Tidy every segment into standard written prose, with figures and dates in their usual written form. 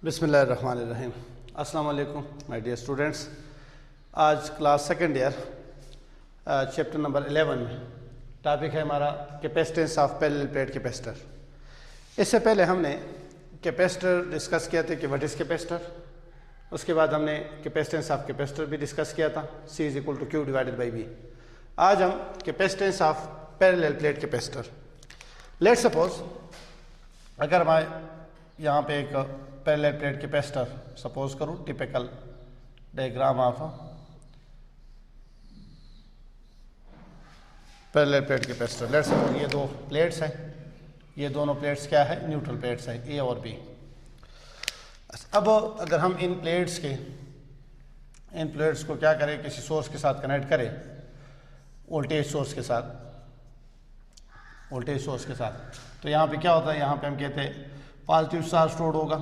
बिस्मिल्लाहिर्रहमानिर्रहीम। अस्सलाम वालेकुम माय डियर स्टूडेंट्स। आज class second year chapter number 11 में टॉपिक है हमारा capacitance of parallel plate capacitor. इससे पहले हमने कैपेसिटर डिस्कस किया था कि व्हाट इज़ कैपेसिटर। उसके बाद हमने कैपेसिटेंस ऑफ कैपेसिटर भी डिस्कस किया था, C is equal to Q divided by V। आज हम capacitance of parallel plate capacitor. Let suppose अगर मैं यहाँ पे एक पैरेलल प्लेट कैपेसिटर सपोज करूँ, typical diagram of parallel plate capacitor. Let's suppose ये दो प्लेट्स हैं, ये दोनों प्लेट्स क्या है, न्यूट्रल प्लेट्स हैं, A और B। अब अगर हम इन प्लेट्स को क्या करें, किसी सोर्स के साथ कनेक्ट करें, वोल्टेज सोर्स के साथ, तो यहाँ पे क्या होता है, यहाँ पे हम कहते हैं पॉजिटिव चार्ज स्टोर्ड होगा,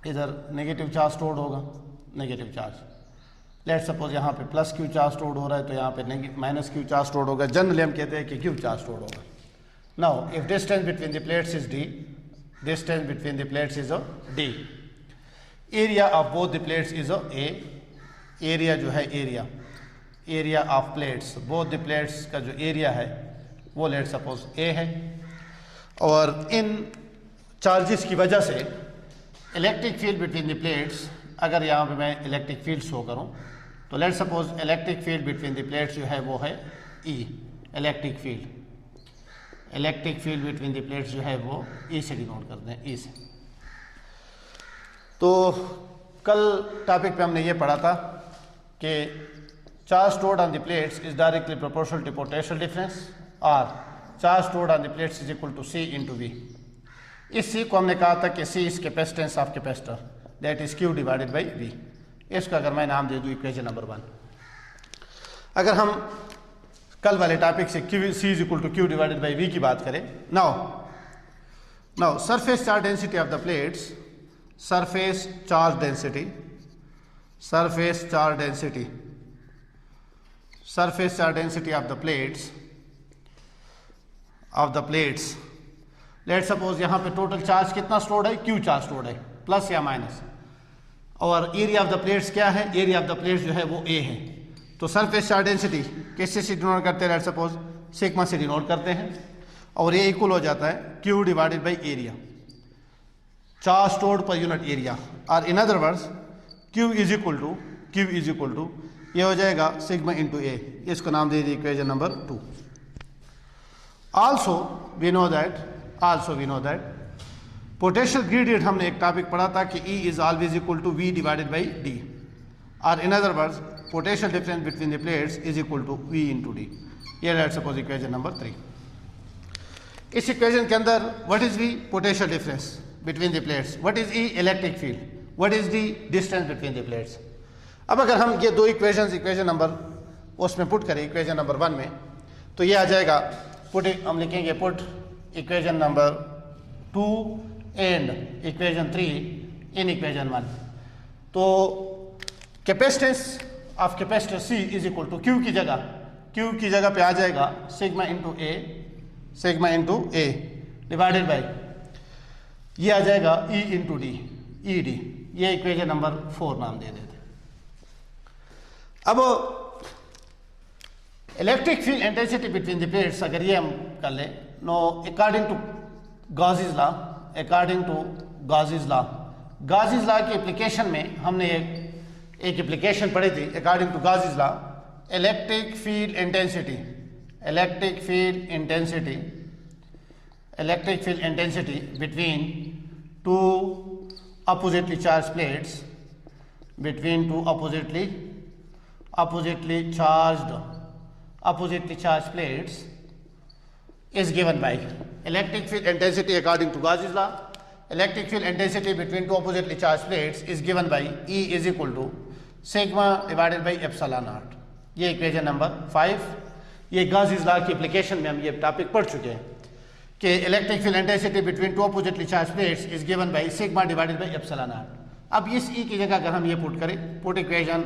इधर नेगेटिव चार्ज स्टोर्ड होगा, नेगेटिव चार्ज। लेट सपोज यहाँ पे प्लस क्यू चार्ज स्टोर्ड हो रहा है, तो यहाँ पे माइनस क्यू चार्ज स्टोर्ड होगा। जनरली हम कहते हैं कि क्यू चार्ज स्टोर्ड होगा। Now if distance between the plates is D, distance between the plates is D, area of both the plates is A, area जो है area of plates, both the plates का जो area है वो let suppose A है। और इन charges की वजह से electric field between the plates, अगर यहाँ पे मैं इलेक्ट्रिक फील्ड शो करूँ तो let suppose electric field between the plates जो है वो है E, electric field between the plates जो है वो E से डिनोट करते हैं, E से। तो कल टॉपिक पे हमने ये पढ़ा था कि charge stored on the plates is directly proportional to potential difference, और charge stored on the plates is equal to C into V। इस C को हमने कहा था कि C is capacitance of capacitor, that is Q divided by V। इसका अगर मैं नाम दे दूँ इक्वेशन नंबर 1। अगर हम कल वाले टॉपिक से C is equal to Q divided by V की बात करें, now surface charge density of the plates, surface charge density of the plates, let suppose यहाँ पे टोटल चार्ज कितना स्टोर्ड है, Q चार्ज स्टोर्ड है, प्लस या माइनस। और एरिया ऑफ द प्लेट्स क्या है, एरिया ऑफ द प्लेट्स जो है वो A है। तो सरफेस चार्ज डेंसिटी किससे से डिनोट करते हैं, लेट सपोज सिग्मा से डिनोट करते हैं, और ये इक्वल हो जाता है Q divided by area, charge stored per unit area. और in other words Q is equal to ये हो जाएगा सिग्मा इंटू A। इसको नाम दे दिए equation number 2। Also we know that potential gradient, हमने एक टॉपिक पढ़ा था कि E is always equal to V divided by D, और in other words potential difference between the plates is equal to V into D। ये let suppose equation number 3। इस equation के अंदर what is V, potential difference between the plates, what is E, electric field, what is the distance between the plates. अब अगर हम ये दो equation number उसमें पुट करें, इक्वेशन नंबर 1 में, तो ये आ जाएगा हम लिखेंगे put equation number 2 and equation 3 in equation 1। तो capacitance of capacitor C is equal to Q की जगह पे आ जाएगा sigma into A divided by, ये आ जाएगा E इंटू D, ED। ये इक्वेशन नंबर 4 नाम दे देते। अब electric field intensity between the plates अगर ये हम कर लें, no according to Gauss's law की एप्लीकेशन में हमने एक एप्लीकेशन पढ़ी थी। According to Gauss's law, electric field intensity between two oppositely charge plates, oppositely charged plates is given by electric field intensity according to Gauss's law. Electric field intensity between two oppositely charged plates is given by E is equal to sigma divided by epsilon naught। ये equation number 5। ये Gauss's law की application में हम ये topic पढ़ चुके हैं कि electric field intensity between two oppositely charge plates is given by sigma divided by epsilon not. अब इस E की जगह अगर हम ये पुट करें, पुट इक्वेशन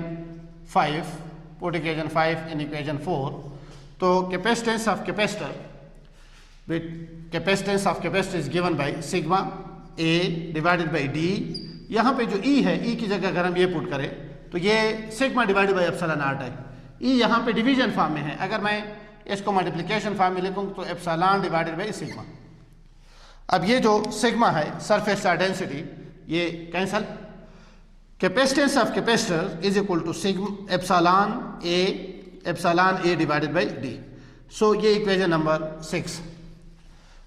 5 इन इक्वेशन 4, तो capacitance of capacitor with capacitance of capacitor is given by sigma A divided by D यहाँ पे जो ई है, ई की जगह अगर हम ये पुट करें तो ये sigma divided by epsilon not है। ई यहाँ पे डिवीजन फॉर्म में है, अगर मैं इसको मल्टीप्लिकेशन फॉर्म में लिखूँ तो एप्सिलॉन डिवाइडेड बाई सिग्मा। अब ये जो सिग्मा है सरफेस चार्ज डेंसिटी ये cancel, capacitance of capacitor is equal to sigma epsilon A divided by D. So ये इक्वेशन नंबर 6।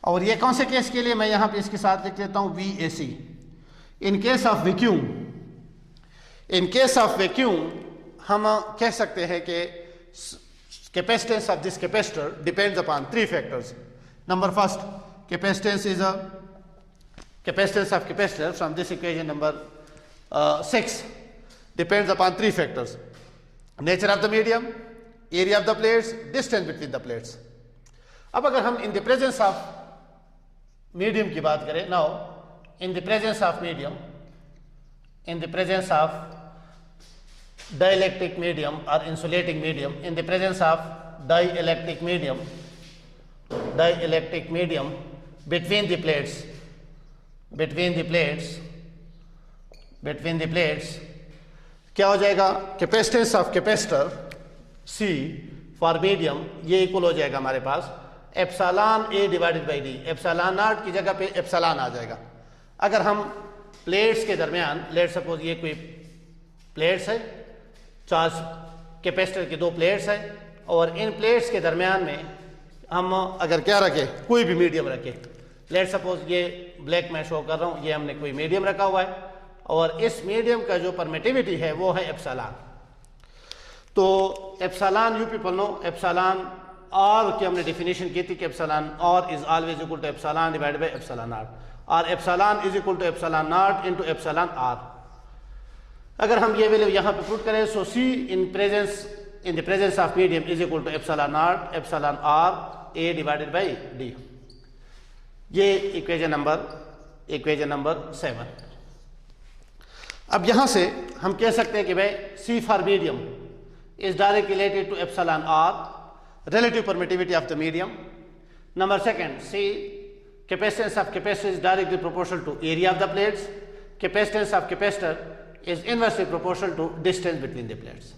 और ये कौन से केस के लिए, मैं यहाँ पे इसके साथ लिख लेता हूँ VAC। In case of vacuum, in case of vacuum हम कह सकते हैं कि capacitance of this capacitor depends upon 3 factors. Number first, capacitance is a capacitance of capacitor from this equation number 6 depends upon 3 factors: nature of the medium, area of the plates, distance between the plates. अब अगर हम इन the presence of medium की बात करें, now in the presence of medium, in the presence of dielectric medium or insulating medium, in the presence of dielectric medium between the plates, क्या हो जाएगा, capacitance of capacitor C for medium ये equal हो जाएगा हमारे पास epsilon A divided by D. Epsilon naught की जगह पे एप्सिलॉन आ जाएगा। अगर हम प्लेट्स के दरमियान, लेट सपोज ये कोई प्लेट्स है, चार्ज कैपेसिटर की 2 प्लेट्स है, और इन प्लेट्स के दरमियान में हम अगर क्या रखें, कोई भी मीडियम रखें, लेट सपोज ये ब्लैक में शो कर रहा हूँ, ये हमने कोई मीडियम रखा हुआ है और इस मीडियम का जो परमिटिविटी है वो है एप्सिलॉन। तो epsilon you people know, epsilon R की हमने डेफिनेशन की थी कि epsilon R is always equal to epsilon divided by epsilon naught, और epsilon is equal to epsilon naught into epsilon R. अगर हम ये वैल्यू यहाँ पे पुट करें, so C in the presence of medium is equal to epsilon naught epsilon are A divided by D. ये equation number 7। अब यहाँ से हम कह सकते हैं कि भाई C for medium is directly related to epsilon R, relative permittivity of the medium. Number second, C, capacitance of capacitor is directly proportional to area of the plates. Capacitance of capacitor is inversely proportional to distance between the plates.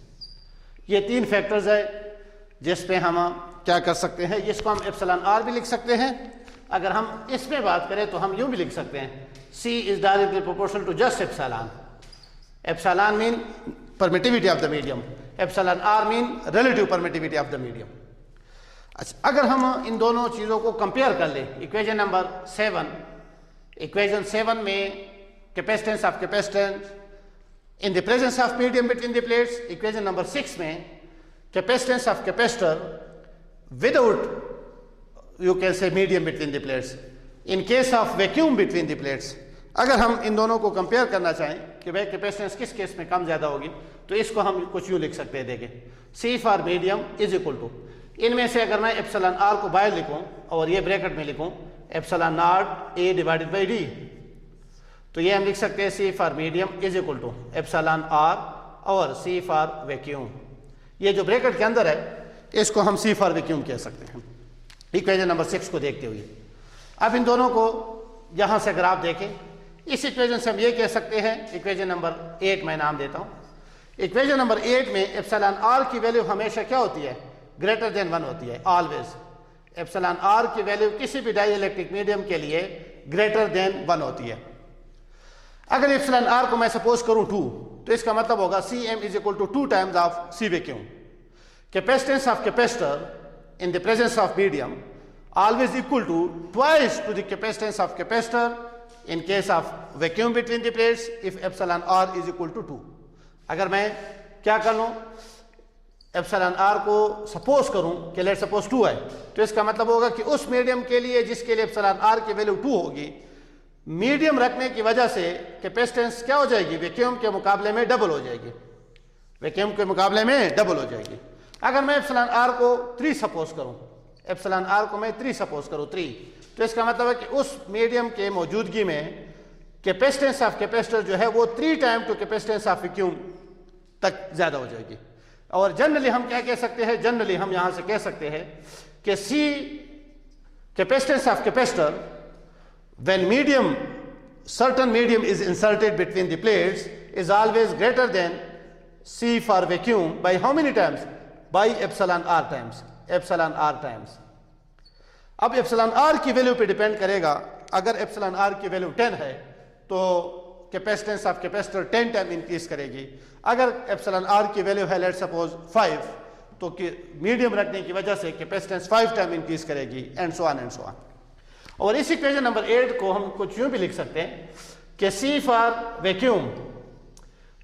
ये 3 factors है जिस पे हम क्या कर सकते हैं, इसको हम एप्सिलॉन आर भी लिख सकते हैं। अगर हम इसमें बात करें तो हम यूं भी लिख सकते हैं, C is directly proportional to just epsilon. Epsilon mean permittivity of the medium, epsilon R mean relative permittivity of the medium. अच्छा, अगर हम इन दोनों चीज़ों को कंपेयर कर लें, इक्वेशन नंबर 7, इक्वेशन 7 में capacitance of capacitance in the presence of medium between the plates, equation number 6 में capacitance of capacitor without you can say medium between the plates in case of vacuum between the plates. अगर हम इन दोनों को compare करना चाहें कि भाई capacitance किस केस में कम ज़्यादा होगी, तो इसको हम कुछ यूँ लिख सकते हैं, देखें C for medium is equal to, इनमें से अगर मैं एप्सिलॉन आर को बाहर लिखूं और ये ब्रैकेट में लिखूं epsilon naught A divided by D, तो ये हम लिख सकते हैं C for medium is equal to epsilon R और C फॉर वैक्यूम। ये जो ब्रैकेट के अंदर है इसको हम C फॉर वैक्यूम कह सकते हैं इक्वेशन नंबर 6 को देखते हुए। अब इन दोनों को यहाँ से अगर आप देखें, इस इक्वेशन से हम ये कह सकते हैं, इक्वेशन नंबर 8 मैं नाम देता हूँ, इक्वेशन नंबर 8 में एप्सिलॉन आर की वैल्यू हमेशा क्या होती है, ग्रेटर देन 1 होती है, ऑलवेज। एप्सिलॉन आर की वैल्यू किसी भी डाइइलेक्ट्रिक मीडियम के लिए ग्रेटर देन 1 होती है। अगर एप्सिलॉन आर को मैं सपोज करूं 2, तो इसका मतलब होगा Cm is equal to 2 times of C vacuum. Capacitance of capacitor in the presence of medium always equal to twice to the capacitance of capacitor in case of vacuum between the plates if epsilon R is equal to 2। अगर मैं क्या कर लूं, epsilon R को suppose करूं कि let suppose 2 है, तो इसका मतलब होगा कि उस मीडियम के लिए जिसके लिए एप्सिलॉन आर की वैल्यू 2 होगी, मीडियम रखने की वजह से कैपेसिटेंस क्या हो जाएगी, वैक्यूम के मुकाबले में डबल हो जाएगी, वैक्यूम के मुकाबले में डबल हो जाएगी। अगर मैं एप्सिलॉन आर को 3 सपोज करूं, एप्सिलॉन आर को मैं 3 सपोज करूं 3, तो इसका मतलब है कि उस मीडियम के मौजूदगी में कैपेसिटेंस ऑफ कैपेसिटर जो है वो 3 time to capacitance of vacuum तक ज्यादा हो जाएगी। और जनरली हम क्या कह सकते हैं, जनरली हम यहां से कह सकते हैं कि C capacitance of capacitor when medium certain medium is inserted between the plates is always greater than C for vacuum by how many times? By epsilon r times. epsilon r times. अब epsilon r की value पे depend करेगा. अगर epsilon r की value 10 है तो capacitance of capacitor 10 time increase करेगी. अगर epsilon r की वैल्यू है लेट्स सपोज 5 तो मीडियम रखने की वजह से कैपेसिटेंस 5 टाइम इंक्रीज करेगी and so on and so on. और इस इक्वेशन नंबर 8 को हम कुछ यूं भी लिख सकते हैं कि C for vacuum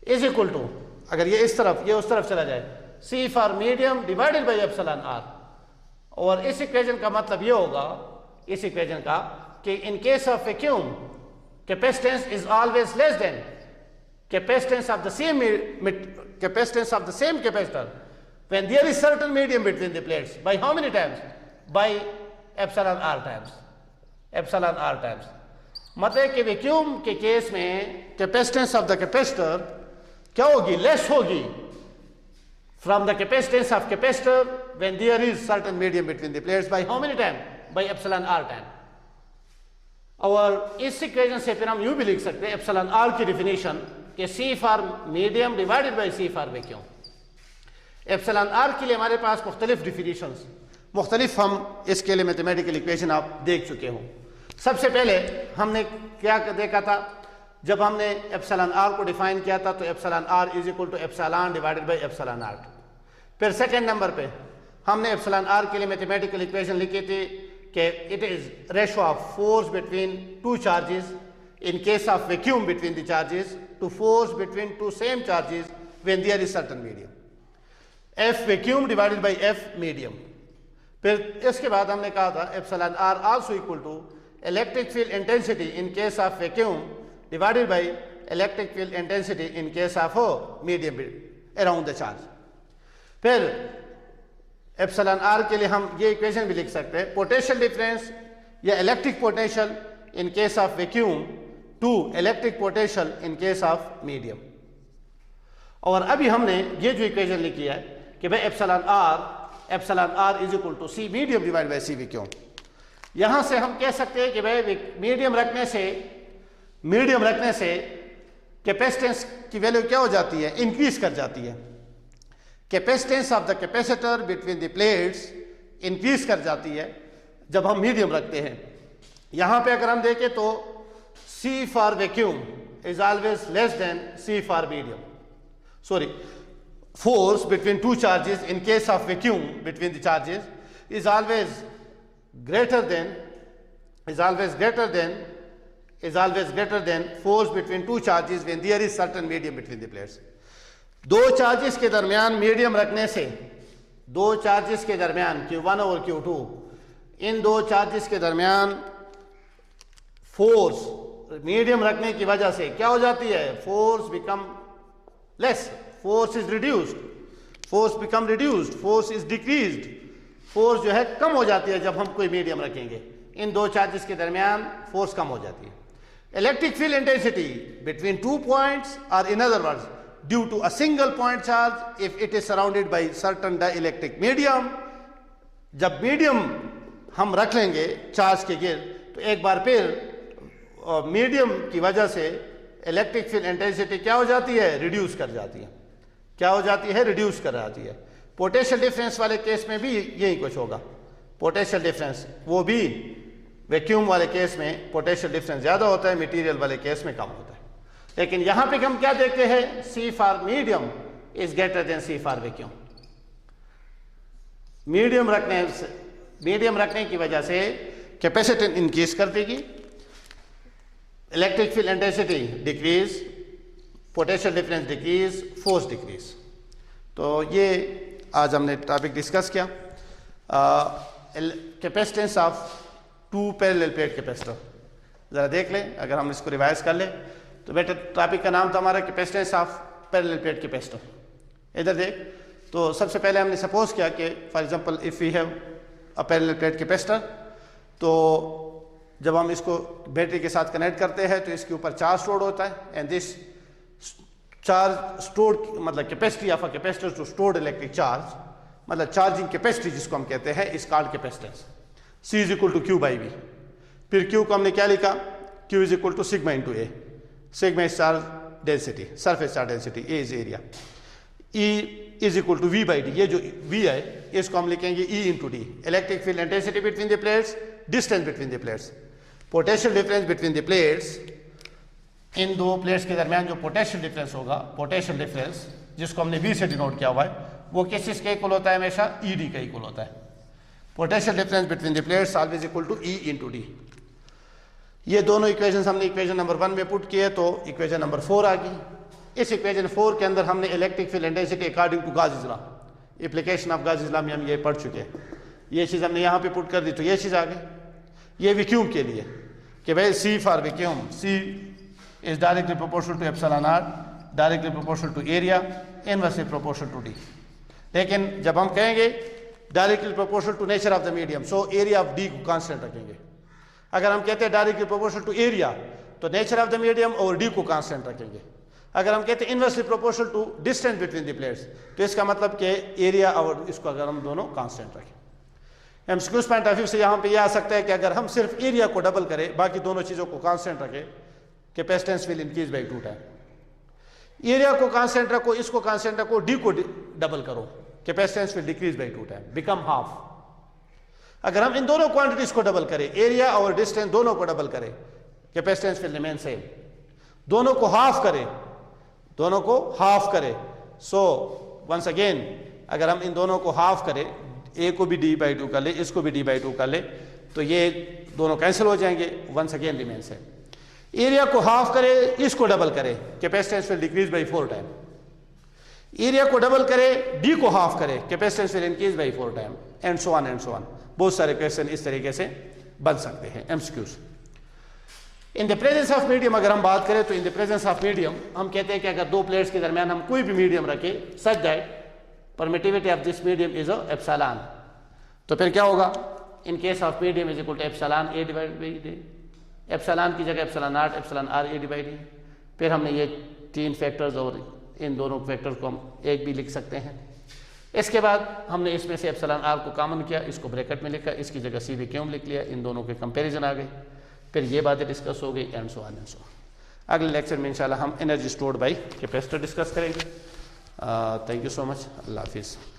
is equal to, अगर ये इस तरफ ये उस तरफ चला जाए, C for medium divided by epsilon r. और इस इक्वेशन का मतलब ये होगा, इस इक्वेशन का, कि इन case of vacuum capacitance is always less than capacitance of the same capacitor when there is certain medium between the plates. By how many times? By epsilon r times. epsilon r times. मतलब कि vacuum के case में capacitance of the capacitor क्या होगी? Less होगी from the capacitance of capacitor when there is certain medium between the plates. By how many time? By epsilon r time. और इस equation से फिर हम यूं भी लिख सकते हैं एप्सिलॉन r की डिफिनेशन कि C for medium divided by C for vacuum. Epsilon r के लिए हमारे पास मुख्तलिफ डिफिनेशंस, मुख्तलिफ हम इसके लिए मैथमेटिकल इक्वेशन आप देख चुके हो. सबसे पहले हमने क्या देखा था? जब हमने एप्सिलॉन r को डिफाइन किया था तो epsilon r is equal to epsilon divided by epsilon naught. फिर सेकेंड नंबर पे हमने एप्सिलॉन r के लिए मैथमेटिकल इक्वेशन लिखी थी कि it is ratio of force between two charges in case of vacuum between the charges to force between two same charges when there is certain medium. F vacuum divided by F medium. फिर इसके बाद हमने कहा था epsilon r also equal to electric field intensity in case of vacuum divided by electric field intensity in case of medium around the charge. फिर epsilon r के लिए हम ये इक्वेशन भी लिख सकते हैं पोटेंशियल डिफरेंस या electric potential in case of vacuum to electric potential in case of medium. और अभी हमने ये जो इक्वेशन लिखी है कि भाई epsilon r is equal to C medium divide by C vacuum. यहां से हम कह सकते हैं कि भाई मीडियम रखने से कैपेसिटेंस की वैल्यू क्या हो जाती है? इंक्रीज कर जाती है. Capacitance of the capacitor between the plates increase कर जाती है जब हम मीडियम रखते हैं. यहां पे अगर हम देखें तो C for vacuum is always less than C for medium. Force between two charges in case of vacuum between the charges is always greater than force between two charges when there is certain medium between the plates. दो charges के दरमियान medium रखने से, दो charges के दरमियान Q1 और Q2, इन दो चार्जेस के दरमियान फोर्स मीडियम रखने की वजह से क्या हो जाती है? Force become less, force is reduced, force become reduced, force is decreased. Force जो है कम हो जाती है जब हम कोई मीडियम रखेंगे. इन दो चार्जेस के दरमियान फोर्स कम हो जाती है. Electric field intensity between two points are in other words due to a single point charge if it is surrounded by certain dielectric medium. जब मीडियम हम रख लेंगे चार्ज के गिर्द तो एक बार फिर मीडियम की वजह से इलेक्ट्रिक फील्ड इंटेंसिटी क्या हो जाती है? रिड्यूस कर जाती है. क्या हो जाती है? रिड्यूस कर जाती है. पोटेंशियल डिफरेंस वाले केस में भी यही कुछ होगा. पोटेंशियल डिफरेंस वो भी वैक्यूम वाले केस में पोटेंशियल डिफरेंस ज्यादा होता है, मटेरियल वाले केस में कम होता है. लेकिन यहां पे हम क्या देखते हैं? C for medium is greater than C for vacuum. Medium रखने की वजह से कैपेसिटेंस इंक्रीज कर देगी, electric field intensity decrease, potential difference decrease, force decrease. तो ये आज हमने टॉपिक डिस्कस किया capacitance of two parallel plate capacitor. ज़रा देख लें, अगर हम इसको रिवाइज कर लें तो बेटा टॉपिक का नाम था हमारा capacitance of parallel plate capacitor. इधर देख, तो सबसे पहले हमने सपोज किया कि for example if we have a parallel plate capacitor, तो जब हम इसको बैटरी के साथ कनेक्ट करते हैं तो इसके ऊपर चार्ज स्टोर्ड होता है एंड दिस चार्ज स्टोर्ड मतलब capacity of a capacitor to stored electric charge, मतलब चार्जिंग कैपेसिटी जिसको हम कहते हैं, is called capacitance. C is equal to Q by V. फिर Q को हमने क्या लिखा? Q is equal to sigma into A. Sigma is charge density, surface charge density, A is area. E is equal to V by D. ये जो V है इसको हम लिखेंगे E into D. Electric field intensity between the plates, distance between the plates. Potential difference between the plates, इन दो plates के दरमियान जो पोटेंशियल डिफरेंस होगा, पोटेंशियल डिफरेंस जिसको हमने V से डिनोट किया हुआ है, वो किस चीज़ का इक्वल होता है? हमेशा ED का इक्वल होता है. Potential difference between the plates always equal to E into D. ये दोनों इक्वेशन हमने इक्वेशन नंबर 1 में पुट किए तो इक्वेशन नंबर 4 आ गई. इस इक्वेशन 4 के अंदर हमने electric field intensity according to Gauss law, application of Gauss law में हम ये पढ़ चुके हैं. ये चीज़ हमने यहाँ पे पुट कर दी तो ये चीज़ आ गई. ये वैक्यूम के लिए कि भाई C for vacuum, C is directly proportional to epsilon r, directly proportional to area, inversely proportional to D. लेकिन जब हम कहेंगे directly proportional to nature of the medium, so area of D को constant रखेंगे. अगर हम कहते हैं directly proportional to area, तो nature of the medium और D को constant रखेंगे. अगर हम कहते हैं inversely proportional to distance between the plates, तो इसका मतलब कि area और इसको अगर हम दोनों constant रखें. MCQ पॉइंट ऑफ व्यू से यहाँ पे यह आ सकता है कि अगर हम सिर्फ एरिया को डबल करें, बाकी दोनों चीज़ों को कांस्टेंट रखें, capacitance will increase by 2 time. Area को कांस्टेंट रखो, इसको कांस्टेंट रखो, डी को डबल करो, capacitance will decrease by 2 time, become half. अगर हम इन दोनों क्वांटिटीज को डबल करें, एरिया और डिस्टेंस दोनों को डबल करें, कैपेसिटेंस विल रिमेन सेम. दोनों को हाफ करें, दोनों को हाफ करें. सो वंस अगेन अगर हम इन दोनों को हाफ करें, ए को भी डी बाई 2 कर ले, इसको भी डी बाई 2 कर ले, तो ये दोनों कैंसिल हो जाएंगे. Once again remain same. Area को हाफ करे, इसको डबल करे, capacitance will decrease by 4 time. Area को डबल करे, डी को हाफ करे, capacitance will increase by 4 time, and so on and so on. बहुत सारे क्वेश्चन इस तरीके से बन सकते हैं MCQs. In the presence of medium अगर हम बात करें तो in the presence of medium हम कहते हैं कि अगर दो प्लेट्स के दरमियान हम कोई भी मीडियम रखें such that permittivity of this medium is epsilon, तो फिर क्या होगा? In case of medium is equal to epsilon A divide by D. Epsilon की जगह epsilon naught, epsilon are A divide D. फिर हमने ये 3 फैक्टर्स और इन दोनों फैक्टर्स को हम एक भी लिख सकते हैं. इसके बाद हमने इसमें से एप्सिलॉन आर को कॉमन किया, इसको ब्रैकेट में लिखा, इसकी जगह सी वैक्यूम लिख लिया, इन दोनों के कंपैरिजन आ गए. फिर ये बातें डिस्कस हो गई, and so on and so on. अगले लेक्चर में इंशाल्लाह हम energy stored by capacitor discuss करेंगे. Thank you so much. अल्लाह हाफिज़.